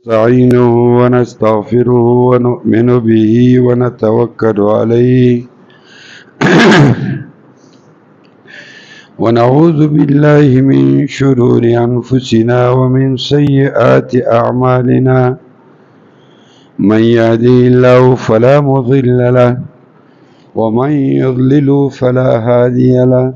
نستعينه ونستغفره ونؤمن به ونتوكل عليه ونعوذ بالله من شرور أنفسنا ومن سيئات أعمالنا من يهده الله فلا مضل له ومن يضلل فلا هادي له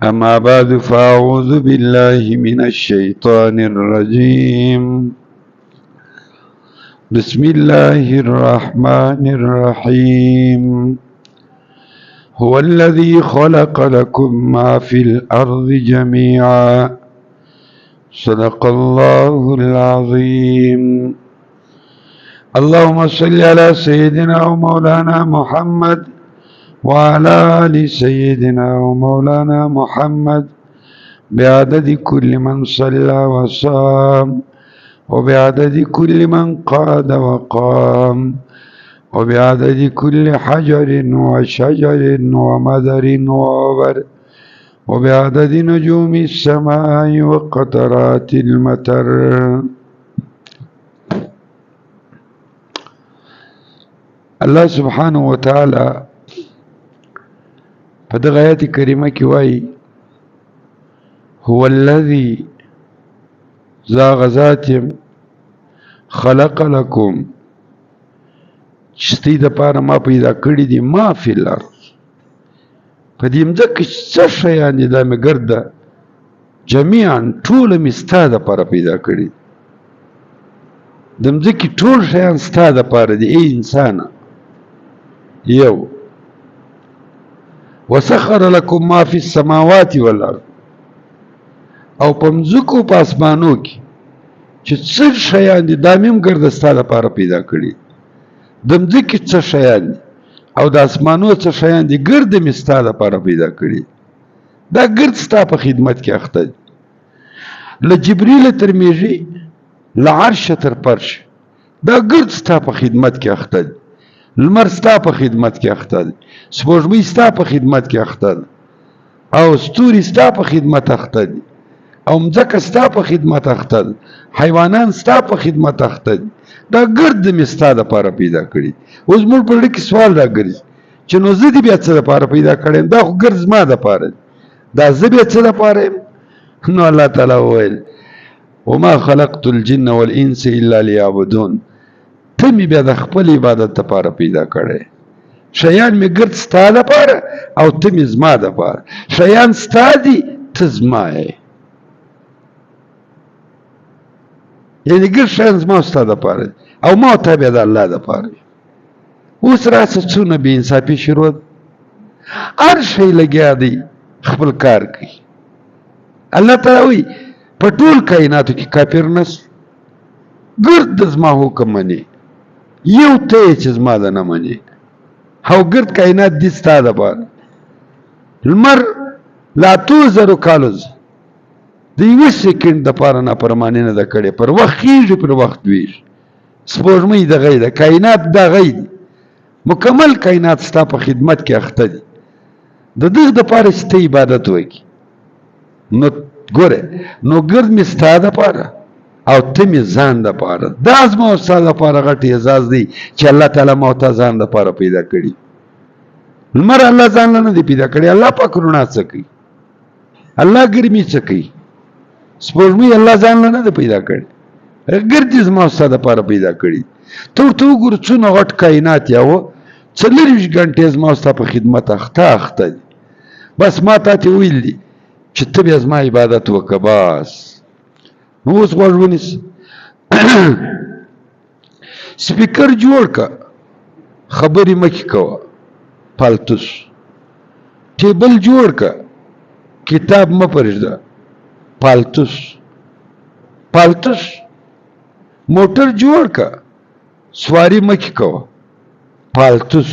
أما بعد فأعوذ بالله من الشيطان الرجيم بسم الله الرحمن الرحيم هو الذي خلق لكم ما في الأرض جميعا صدق الله العظيم اللهم صل على سيدنا ومولانا محمد وعلى آل سيدنا ومولانا محمد بعدد كل من صلى وصام وبعدد كل من قاد وقام وبعدد كل حجر وشجر ومدر ووبر وبعدد نجوم السماء وقطرات المطر الله سبحانه وتعالى په دغه آیت کریمه کې وایي هو الذي ذات خلق لكم چستی د پاره ما پیدا کړی دي ما فی الارض په دې مځکه څه شیان دي دا مې ګرده جمیعا ټول مې ستا د پاره پیدا کړي د مځکې ټول شیان ستا د پاره دي ای انسانه یو وسخر لكم ما في السماوات والارض او په مځکو په اسمانو کې چې څه شیان دي دا مې هم ګرده ستا لپاره پیدا کړي د مځکې څه شیان دي او د اسمانو څه شیان دي ګرده مې ستا لپاره پیدا کړي دا ګرد ستا په خدمت کې اخته دي له جبریل تر میږي له عرش تر فرش دا ګرد ستا په خدمت کې اخته دي لمر ستا په خدمت کې اخته دي سپوږمۍ ستا په خدمت کې اخته ده او ستوري ستا په خدمت اخته دي او مځکه ستا په خدمت اخته ده حیوانان ستا په خدمت اخته دي دا ګرد مې ستا دپاره پیدا کړي اوس موږ په زړه کې سوال راګرځي چې نو زه دې بیا څه دپاره پیدا کړی یم دا خو ګرد زما دپاره دی دا زه بیا څه دپاره یم نو الله تعالی وویل وما خلقت الجن والانس الا ليعبدون ته مې بیا د خپل عبادت دپاره پیدا کړی شیان مې ګرد ستا دپاره او ته مې زما دپاره شیان ستا دي ته زما یې یعنې ګرد شیان زما او ستا دپاره دي او ما او تا بیا د الله دپاره اوس راسه څونه بې انصافي شروع ده هر شی لګیا دی خپل کار کوي الله تعالی وایي په ټول کائناتو کې کافر نشته ګرد د زما حکم مني یو ته یې چې زما د نه مني او ګرد کائنات دي ستا دپاره لمر لا 2000 کالو د یوه سیکنډ دپاره نافرماني نه ده کړې پر وخت خیږي پر وخت لویږي سپوږمۍ دغه ده کائنات دغه دي مکمل کائنات ستا په خدمت کې اخته دي د دغه دپاره چې ته عبادت وکړي نو ګوره نو ګرد مې ستا دپاره او ته مې ځان دپاره دا زما او ستا دپاره غټ اعزاز دی چې الله تعالی ما او تا ځان دپاره پیدا کړي لمر الله ځان له نه دی پیدا کړی الله پاک رڼا څه کوي الله ګرمي څه کوي سپوږمۍ الله ځان له نه دی پیدا کړی ګرد یې زما او ستا دپاره پیدا کړي ته ورته وګوره څونه غټ کائنات یا و 24 ګنټې زما او ستا په خدمت اخته دي بس ما تا ته ویل دي چې ته بیا زما عبادت وکړه بس نو اوس غوږ ونیسه سپیکر جوړ که خبرې مکې کوه پالتوس ټیبل جوړ که کتاب مه پرېږده پالتوس موټر جوړ که سواری مکې کوه پالتوس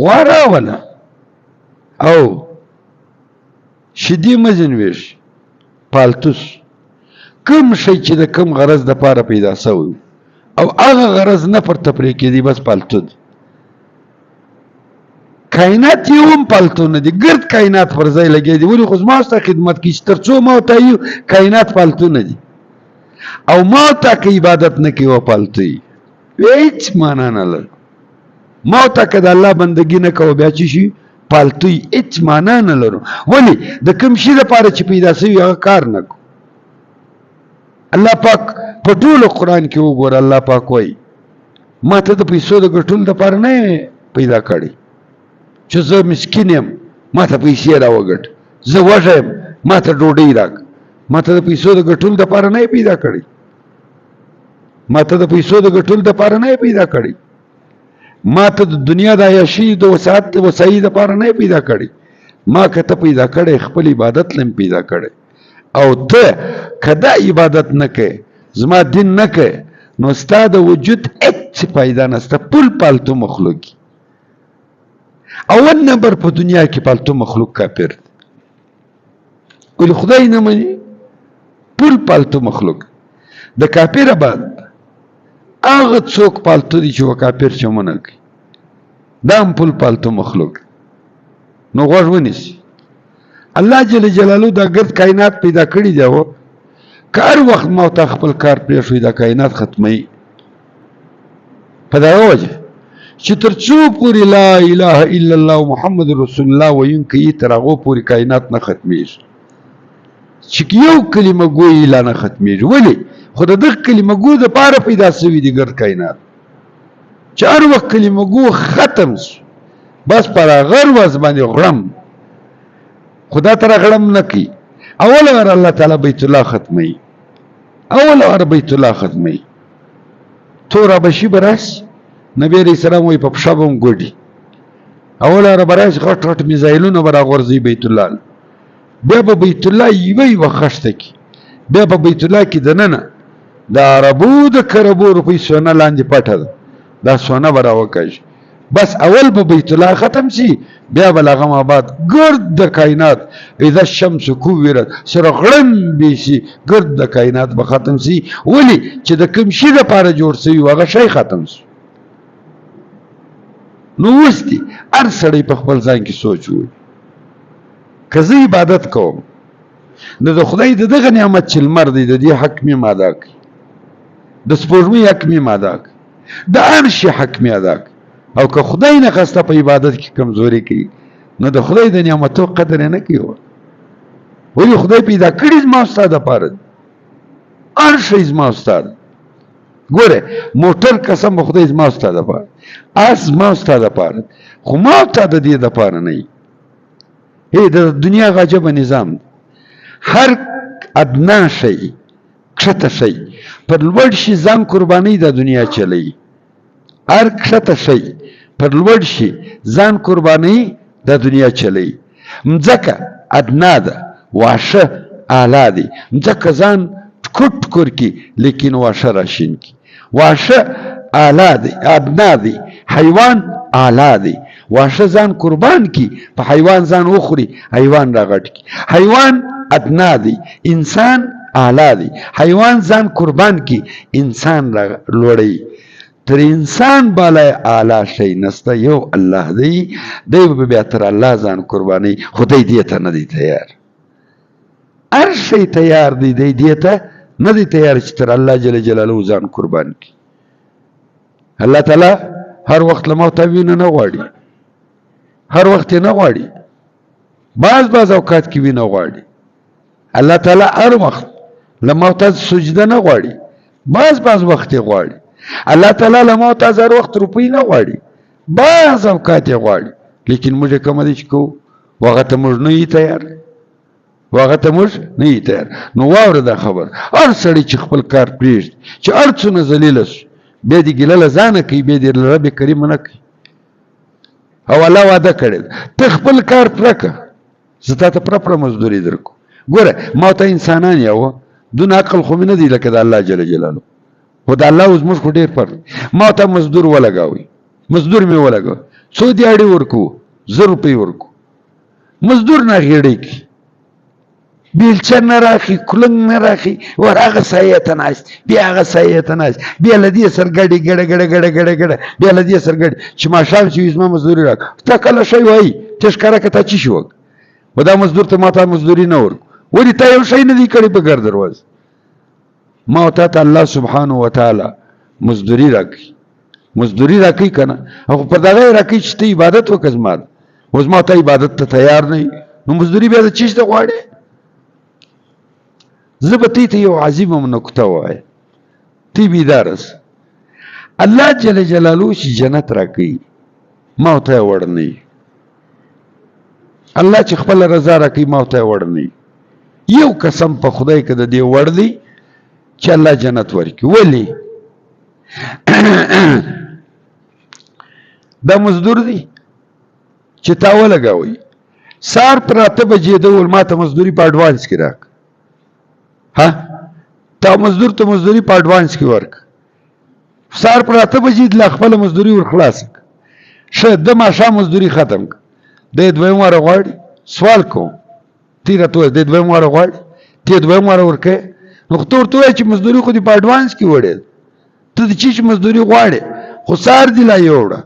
غوا راوله او شیدې مه ځینې ویش پالتوس کم شی چې د کم غرض دپاره پیدا سوی او هغه غرض نه پر تفریح کېدي بس پالتو دی کائنات یو هم پالتو نه دي، ګرد کائنات پر ځای لګي دي. ولې خو زما ستا خدمت کې چې تر څو ما ته یو کائنات پالتو نه دي او ما ته که عبادت نه کوي او پالتو وي، هېڅ معنا نه لري. ما ته که د الله بندګي نه کوو بیا چې شي پالتو وي، هېڅ معنا نه لرو. ولې د کوم شي لپاره چې پیدا سوي هغه کار نه کوو. الله پاک په ټولو قرآن کې وګوره، الله پاک وایي ما ته د پیسو د ګټلو دپاره نه پیدا کړی چې زه مسکین یم ما ته پیسې راوګټ، زه وږی یم ما ته ډوډۍ راک. ما ته د پیسو د ګټلو دپاره نه پیدا کړی، ما ته د پیسو د ګټلو دپاره نه پیدا کړی، ما ته د دنیا د عیاشۍ د وسایي دپاره نه پیدا کړی. ما که ته پیدا کړی خپل عبادت لم پیدا کړی، او ته که دا عبادت نه کوې زما دین نه کوې نو ستا د وجود هېڅ فایده نشته. پول پالتو مخلوق اول نمبر په دنیا کې پالتو مخلوق کافر دی. ولې خدای نه مني؟ پول پالتو مخلوق. د کافر بعد هغه څوک پالتو دي چې و کافر چمونه کوي، دا هم پول پالتو مخلوق. نو غوږ ونیسي. الله جل جلاله دا ګرد کائنات پیدا کړي دی و که هر وخت ما ته خپل کار پرېښوي دا کائنات ختموي. په دغه وجه چې تر څو پورې لا اله الا الله محمد رسول الله ویونکی تر هغو پورې کائنات نه ختمېږي. چې یو کلمه ګویي لا نه ختمېږي. ولې؟ خو د دغه کلمه ګو دپاره پیدا سوي دي ګرد کائنات چې هر وخت کلمه ګو ختم شو بس پر هغه ورځ باندې غړم. خدا تر غړم نه کوي. اول ور الله تعالی بیت الله ختموي، اول ور بیت الله ختموي. تور بشي براس نبی علیہ السلام وی په پښه بم ګوډي، اول ور براس غټ غټ میزایلونه برا غورځي بیت الله. بیا په بیت الله یوي وخښته کی، بیا په بیت الله کې دننه د عربو د کربو روپۍ سونه لاندې پټه ده، دا سونه برا وکړي. بس اول په بیت الله ختم شي بیا بلغم آباد ګرد د کائنات اذا الشمس کوورت سره غړم بیشي ګرد د کائنات به ختم شي. ولې؟ چې د کوم شي لپاره جوړ شوي هغه شی ختم شي. نو اوس دي هر سړی په خپل ځان کې سوچ وکړي که زه عبادت کوم نو د خدای د دغه نعمت چې لمر دی د دې حق مې ادا کړي، د سپوږمۍ حق مې ادا کړي، د هر شي حق مې ادا کړي. او که خدای نه خسته په عبادت کې کمزوري کوي نو د خدای د نعمتو قدر نه کوي. ولې خدای پیدا کړي زما ستا دپاره، هر شی زما ستا ده. ګوره موټر قسم به خدای زما ستا دپاره، آس زما ستا دپاره، خو ما ته د دې دپاره نه وي. د دنیا عجبه نظام ده. هر ادنا شی کښته شی پر لوړ شي ځان قرباني د دنیا چلی. هر کښته شی پر لوړ شي ځان قرباني د دنیا چلی. مځکه ادنا ده، واښه اعلی دی. مځکه ځان ټکور ټکور کی لیکن واښه راشین کی. واښه اعلی دی، ادنا دی. حیوان اعلی دی، واښه ځان قربان کی په حیوان ځان وخوري حیوان راغټ کی. حیوان ادنا دی، انسان اعلی دی. حیوان ځان قربان کی انسان را لوړی. تر انسان بالای اعلی شی نسته یو الله دی. دی به بیا تر الله ځان قربانی. خدای دې ته نه دی تیار. هر شی تیار دی، دی دې ته نه دی تیار چې تر الله جل جلاله ځان قربان کی. الله تعالی هر وخت له موته وینه نه غواړي، هر وخت نه غواړي. بعض اوقات کې وینه غواړي. الله تعالی هر وخت له موته سجده نه غواړي، بعض وخت غواړي. الله تعالی له موته هر وخت روپۍ نه غواړي، بعض اوقات غواړي. لیکن موږ کوم دي چې کو وغه ته موږ نه یې تیار، وغه ته موږ نه یې تیار. نو واوره دا خبر، هر سړی چې خپل کار پرېږدي چې هر څونه ذلیله شي بیا دې ګیله له ځانه کوي، بیا دې له رب کریم نه کوي. او الله وعده کړی ته خپل کار پوره کړه زه تا ته پوره مزدوري درکو. ګوره ما ته انسانان یو دون عقل خو مې نه دی لکه د الله جل جلاله. خو د الله اوس موږ خو ډېر فرق. ما ته مزدور ولګوئ، مزدور مې ولګوئ، څو دیاړې ورکو 1000 روپۍ ورکو. مزدور نه غېړې کی بیلچه نه راخي کلنګ نه راخي ور هغه سایه ته ناست بیا هغه سایه ته ناست بیا له دې سر ګډې ګډه بیا له دې سر ګډې چې ماښام چې وي زما مزدوري راک ته کله شی وایي ته ښکاره که تا چی شي وک و دا مزدور ته ما ته مزدوري نه ورکو ولې تا یو شی نه دی کړی په ګر دروازه ما او تا ته الله سبحانه وتعالی مزدوري راکوي که نه او په دغه یې راکوي چې ته عبادت وکړه زما اوس ما ته عبادت ته تیار نه یې نو مزدوري بیا د چیز ته غواړې زه به تی ته یو عظیمه نکته ووایم تی بیداره سه الله جل جلاله چې جنت راکوي ما او ته یې وړ نه یي الله چې خپله رضا راکوي ما او ته یې وړ نه یي یو قسم په خدای که د دې وړ دی چې الله جنت ورکړي ولې دا مزدور دی چې تا ولګوئ سهار پر 8 بجې ډول ما ته مزدوري په اډوانس کې راک ها تا مزدور ته مزدوري په اډوانس کې ورک سهار پر 8 بجې د خپل مزدوري ور خلاص شه د ماښام مزدوري ختم د دویم واره غواړي سوال کوم تیره تو د دویم واره غواړي ته دویم واره ورکه نو ته ورته وایې چې مزدوري خو دې په اډوانس کې وړې ته د چی مزدوري غواړې خو سهار دې لا یوړه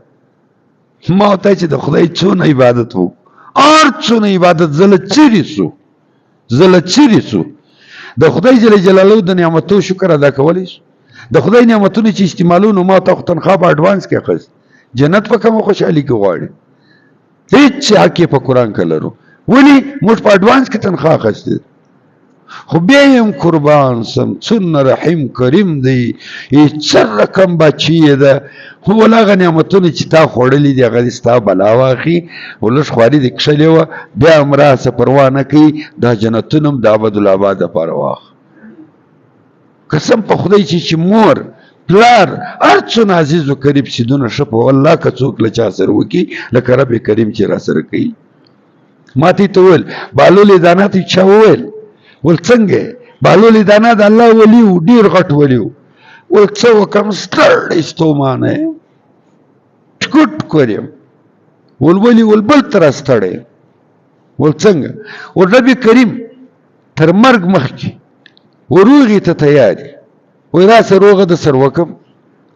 ما ورته چې د خدای څونه عبادت وو هر څونه عبادت زله چیرې سو د خدای جل جلاله د نعمتو شکر ادا کولی شو د خدای نعمتونه چې استعمالونو ما ته تنخواه په اډوانس کې اخیست جنت په کومه خوشحالي کې غواړي هیڅ حق په قرآن کې لرو ولې موږ په اډوانس کې تنخواه اخیستې خو بیا یم قربان سم څونه رحیم کریم دی څه رقم بچی ده ول هغه نعمتونه چې تا خوړلي دي هغه دې ستا بلا واخلي ولږ خواري دې کښلې وه بیا هم راسه پروا نه کوي دا جنتونه هم د ابدالآباد دپاره واخله قسم په خدای چې مور پلار هر څونه عزیز و قریب سیدونه ښه په والله که څوک له چا سره وکړي لکه رب کریم چې را سره کوي ما ته ته وویل بهلول دانا ته چا وویل ول څنګه بهلول دانا د الله ولي و ډېر غټ ولي و ول څه وکړم ستړی ستومانه یم ټکټ کوریم ول ولي ول بل تر ستړی ول څنګه ول رب کریم تر مرګ مخکې وروغې ته تیار وای راسه روغه د سر وکم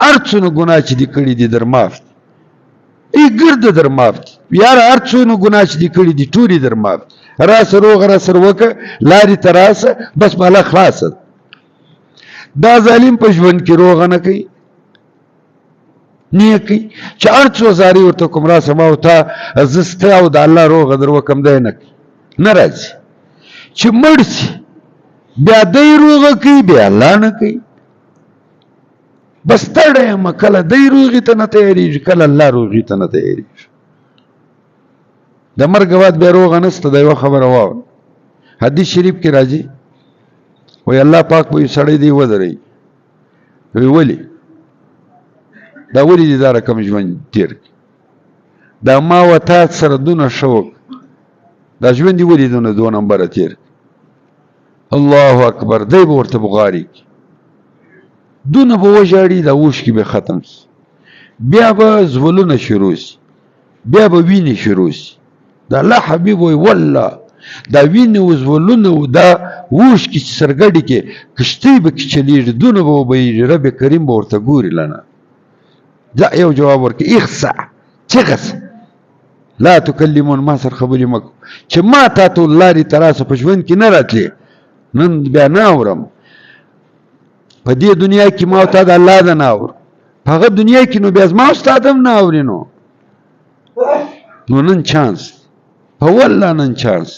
هر څونه ګناه چې دې کړي دي در معاف دي ای ګرده در معاف دي یاره هر څونه ګناه چې دې کړي دي ټولې در معاف دي راسه روغه را سر وکه لارې ته راسه بس بالا خلاصه دا ظالم په ژوند کې روغه نه کوي نه کوي چې هر څو زاري ورته کوم راسه ما ورته زه ستا او د الله روغه در وکم دی نه کوي نه راځي چې مړ شي بیا دی روغه کوي بیا الله نه کوي بس ستړی یم کله دی روغې ته نه تیارېږي کله الله روغې ته نه تیارېږي د مرګ بعد بیا روغه نشته د یوه خبره واوره حدیث شریف کې راځي وایي الله پاک به یو سړی دی ودروي وایي ولې دا ولې دې دا رقم ژوند تېر کړي دا ما و تا سره دونه ښه وکړه دا ژوند دې ولې دوه نمبره تېر کړي الله اکبر دی به ورته بغاري کړي دونه به وژاړي دا اوښکې به ختم شي بیا به زولونه شروع شي بیا به وینې شروع شي د الله حبیب وایي والله دا وینې و زولونه و دا اوښکې چې سرګډې کې کښتۍ به کې چلېږي دونه به وبهېږي رب کریم به ورته ګوري لنه دا یو جواب ورکړي اخسع چغه سه لا تکلمون ما سره خبرې مه کوه چې ما تا ته لارې ته راسه په ژوند کې نه راتلې نن بیا نه اورم په دې دنیا کې ما او تا د الله د نه اورو په هغه دنیا کې نو بیا زما او ستا هم نه اوري نو نن چانس په والله نن چانس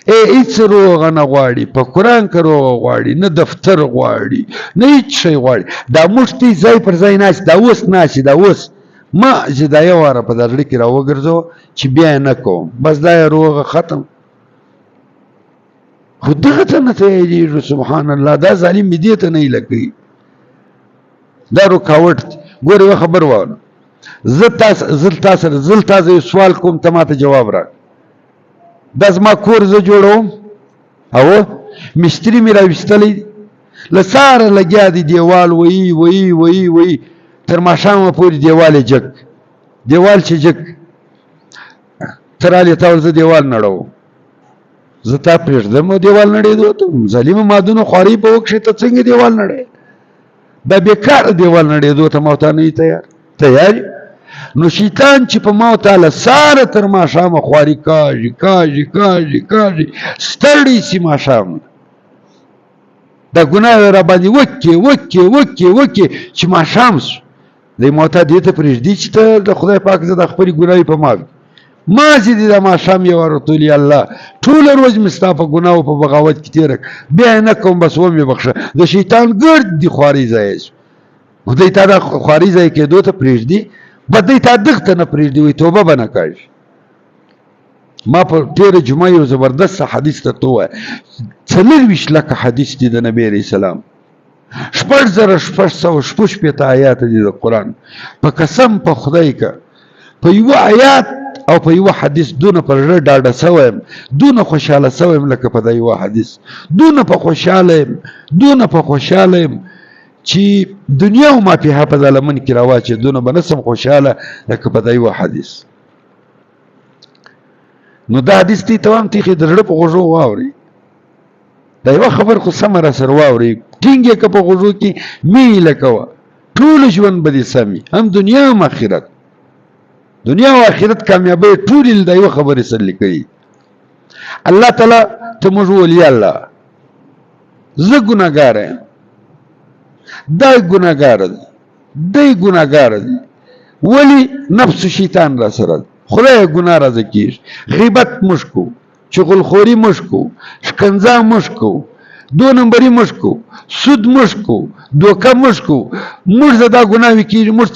هیڅ روغه نه غواړي په قرآن کې روغه غواړي نه دفتر غواړي نه هیڅ شی غواړي دا موږ ته ځای پر ځای ناست دا اوس ناست دا اوس ما چې دا یو واره په زړه کې را وګرځو چې بیا نه کوم بس دا روغه ختم خو دغه ته نه تیارېږي سبحان الله دا ظالم مې دې ته نه لګوي دا رکاوټ ګوره یوه خبر واوره زه تاسو یو سوال کوم ته ماته جواب راک دا زما کور زه جوړوم او مستري مې راویستلی له سهاره لګیا دی دیوال وایي تر ماښامه پورې دیوال یې جګ دیوال چې جګ ته رالې تا ول زه دیوال نړوم زه تا پرېږدم او دیوال نړېدو ته ظالمه مادونو خوارۍ په وکښې ته څنګه دیوال نړې دا بېکاره دیوال نړېدو ته ما ته نه یې تیار نو شیطان چې په ما تعالی ساره تر ماښامه خواري کاږي کاږي کاږي کاږي ستړی سي ماښام دا ګناه را باندې وکې چې ماښام سو دی ما ته دې ته پرېږدي چې ته د خدای پاک زه د خپلې ګناوې په ما ما چې دې د ماښام یې ورتول یا الله ټوله ورځ مې ستا په ګناو په بغاوت کې تېره بیا یې نه کوم بس ومې بخښه د شیطان ګرد دي خوارۍ ځای شو خدای تا دا خوارۍ ځای کېدو ته پرېږدي بدی تا دغته نه پرېږدي وایي توبه به نه کوي ما په تېره جمعه یو زبردست حدیث درته ووایه 40 لکه حدیث دي د نبي علیه السلام 6660 آیات دي د قرآن په قسم په خدای که په یوه آیات او په یوه حدیث دونه پر زړه ډاډه سوی یم دونه خوشحاله سوی یم لکه په دا یوه حدیث دونه په خوشحاله یم چې دنیا او ما فيها په دا لمن کې راواچې دونه به نسم خوشحاله لکه په دا یوه حدیث نو دا حدیث تی تمام تیخې د زړه په غوږو واورئ دا یوه خبر خو سمه را سره واورئ ټینګ یې که په غوږو کې میله کوه ټول ژوند به دې سمي هم دنیا هم آخرت دنیا او آخرت کامیابی ټولې د یوه خبرې سره لیکي الله تعالی ته موږ ولی الله زه ګناهګار یم دی ګناهګار دی ولی نفس شیطان را سره خدای ګناه را کیږي غیبت موږ کو چغلخوري موږ کو شکنځا موږ کو دو نمبري موږ کو سود موږ کو دوکه موږ کو موږ دا ګناه کیږي موږ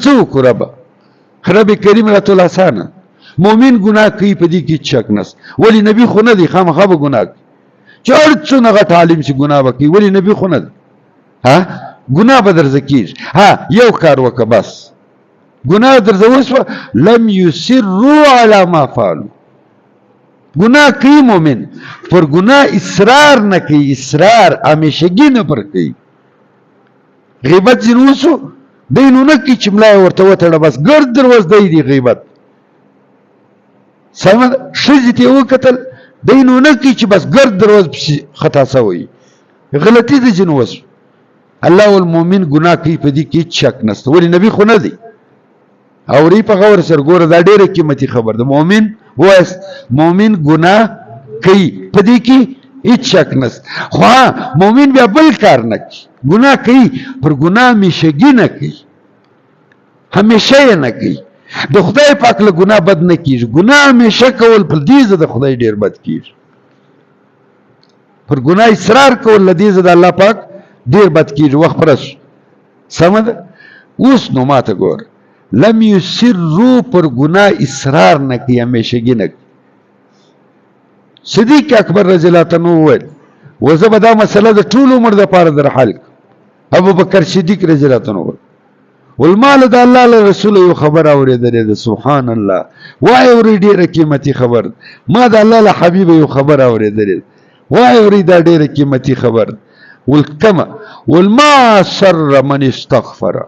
څه وکړو رب کریم رات الاسانه مؤمن ګناه کوي په دې کې شک نس ولی نبی خو نه دی خامخا به ګناه چې هر څونه غټ عالم چې ګناه وکړي ولی نبی خو نه دی ګناه به درځه کېږي یو کار وکړه بس ګناه درځه وسوه لم یصروا علی ما فعلوا ګناه کوي مؤمن پر ګناه اصرار نه کوي اصرار همیشګي نه پر کوي غیبت ځینې وسو دی نو نه کوي چې ملا یې ورته وتړه بس ګرد دروز دی غیبت سمه ده ښځې ته یې وکتل دی نو نه کوي چې بس ګرد دروز پسې خطا سوی غلطي ده ځینې وسو الله والمؤمن ګناه کوي په دې کې هېڅ شک نشته ولې نبي خو نه دی اوري په غور سره ګوره دا ډېره قیمتي خبر ده مؤمن وایست مؤمن ګناه کوي په دې کې هېڅ شک نشته خو مؤمن بیا بل کار نه کوي ګناه کوي پر ګناه همیشګي نه کوي همیشه یې نه کوي د خدای پاک له ګناه بد نه کېږي ګناه همیشه کول په دې زه د خدای ډېر بد کېږي پر ګناه اصرار کول له دې زه د الله پاک ډېر بد کېږي وخت پرس سمه ده اوس نو ماته ګوره لم یصروا پر ګناه اصرار نه کوي همیشګي نه کوي صدیق اکبر رضی الله عنه وویل وزه به دا مسله د ټول عمر دپاره در حل ابو بکر صدیق رضی الله عنه وویل والمال د الله له رسول یو خبر اورېدلې ده سبحان الله وای اورې ډېره قیمتي خبر ما د الله له حبیب یو خبر اورېدلې وای اورې دا ډېره قیمتي خبر والکما والما سر من استغفر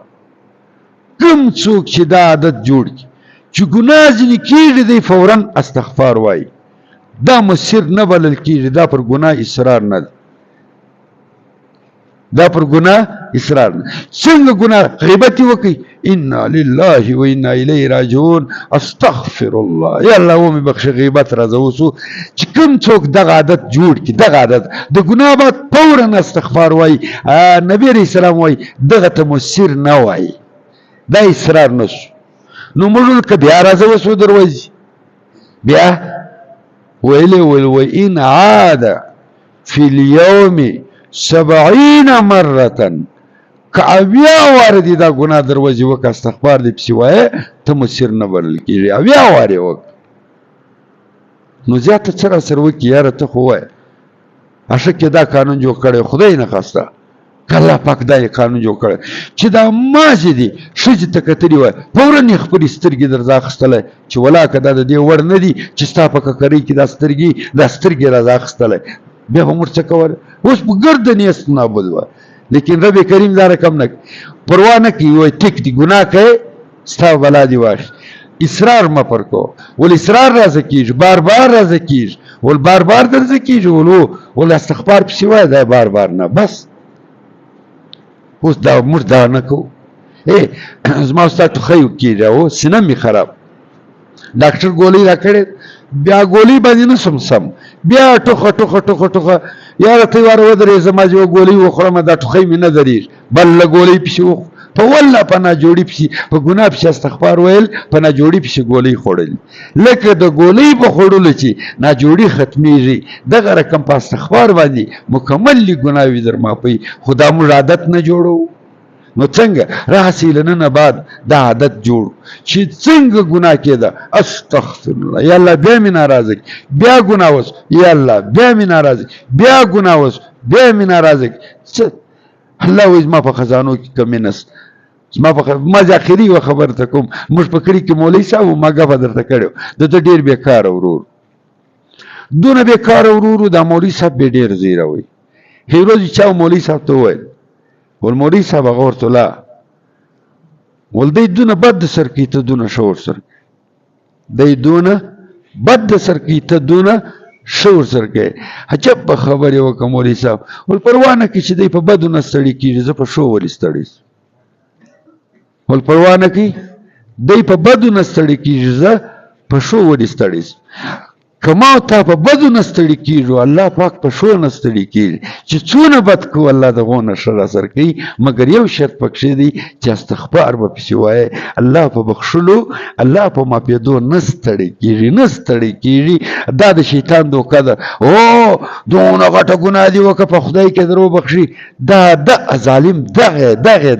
کوم څوک چې دا عادت جوړ کړي چې ګناه ځینې کېږي دی فورا استغفار وایي دا مسیر نه بلل کېږي دا پر ګناه اصرار نه ده دا پر ګناه اصرار نه څنګه ګناه غیبت وکړي انا لله و انا الیه راجعون استغفر الله یا الله ومې بخښه غیبت راځه اوسو چې کوم څوک دغه عادت جوړ کړي دغه عادت د ګناه بعد فورا استغفار وایي نبی علیه السلام وایي دغه ته مسیر نه وایي دا اصرار نشو نو موږ که بیا راځه وسو دروازې بیا ویلی وإن عاد في اليوم 70 مرة کاویا واره دی دا ګناه دروازې وکړه استغفار دې پسې وایه ته مسیر نه بلل کېږي اویا وارې وکړه نو زیاته څه را سره وکړي یاره ته خو وایه اشک دا قانون جوړ کړی خدای نه خواسته الله پاک دا یې قانون جوړ کړی چې دا مازې دي ښځې ته کتلي وای فورا یې خپلې سترګې درځه اخیستلی چې ولاکه دا د دې وړ نه دي چې ستا په ککرۍ کې دا سترګې راځه اخیستلی بیا به موږ څه کولی اوس په ګرده نیست نابود وه لیکن رب کریم دا رقم نه پروا نه کوي وایي ټیک دي ګناه کوې ستا بلا دې واخلي اصرار مه پر کو ول اصرار راځه کیږي بار بار راځه کیږي ول بار بار درځه کیږي ول استغفار پسې وای دا بار بار نه بس اوس دا موږ دا نه کوو زما استاد ټوخی کېږي او سینه مې خراب ډاکټر ګولۍ راکړې بیا ګولۍ باندې نه سم سم بیا ټوخه ټوخه ټوخه ټوخه یاره ته واره ودرې زما چې ګولۍ وخورم دا ټوخی مې نه درېږي بله ګولۍ پسې په والله په ناجوړي پسې په ګناه پسې استغفار ویل په ناجوړي پسې ګولۍ خوړل لکه د ګولۍ په خوړلو چې ناجوړي ختمیږي دغه رقم په استغفار باندې مکمل ګناوي در معافوي خو دا موږ عادت نه جوړو نو څنګه راسي له نن بعد دا عادت جوړ چې څنګه ګناه کېده استغفر الله یا الله بیا مې ناراضه بیا ګناه وس یا الله بیا مې ناراضه بیا ګناه وس بیا مې ناراضه الله وایي زما په خزانو کې کمی نشته زما ما اخري یوه خبره ته کوم موږ په کلي کې مولوي صاحب ما ګپه درته کړې د ده ډېر بېکاره ورور دونه بېکاره ورور دا مولوي صاحب بې ډېر زیروي هیڅ ورځ چا مولوي صاحب ته وویل ول مولوي صاحب هغه ورته لا ول دی دونه بد سر کوي ته دونه ښه ورسره دی دونه بد سر کوي ته دونه ښه ورسره کوي عجب به خبرې وکړه مولوي صاحب ول پروا نه کوي چې دی په بدو نه ستړي کېږي زه په ښو ولې ستړی ول پروا نه کوي دی په بدو نه ستړي کېږي زه په ښو ولې ستړی که ما او تا په بدو نه ستړي کېږو الله پاک په ښو نه ستړي کېږي چې څونه بد کوو الله د هغو نه ښه راسره کوي مګر یو شرط پکښې دی چې استغفار به پسې وایې الله په بخښلو الله په معافېدو نه ستړی کېږي نه ستړی کېږي دا د شیطان دوکه ده او دونه غټه ګناه دې وکړه په خدای کې در وبخښي دا ظالم دغه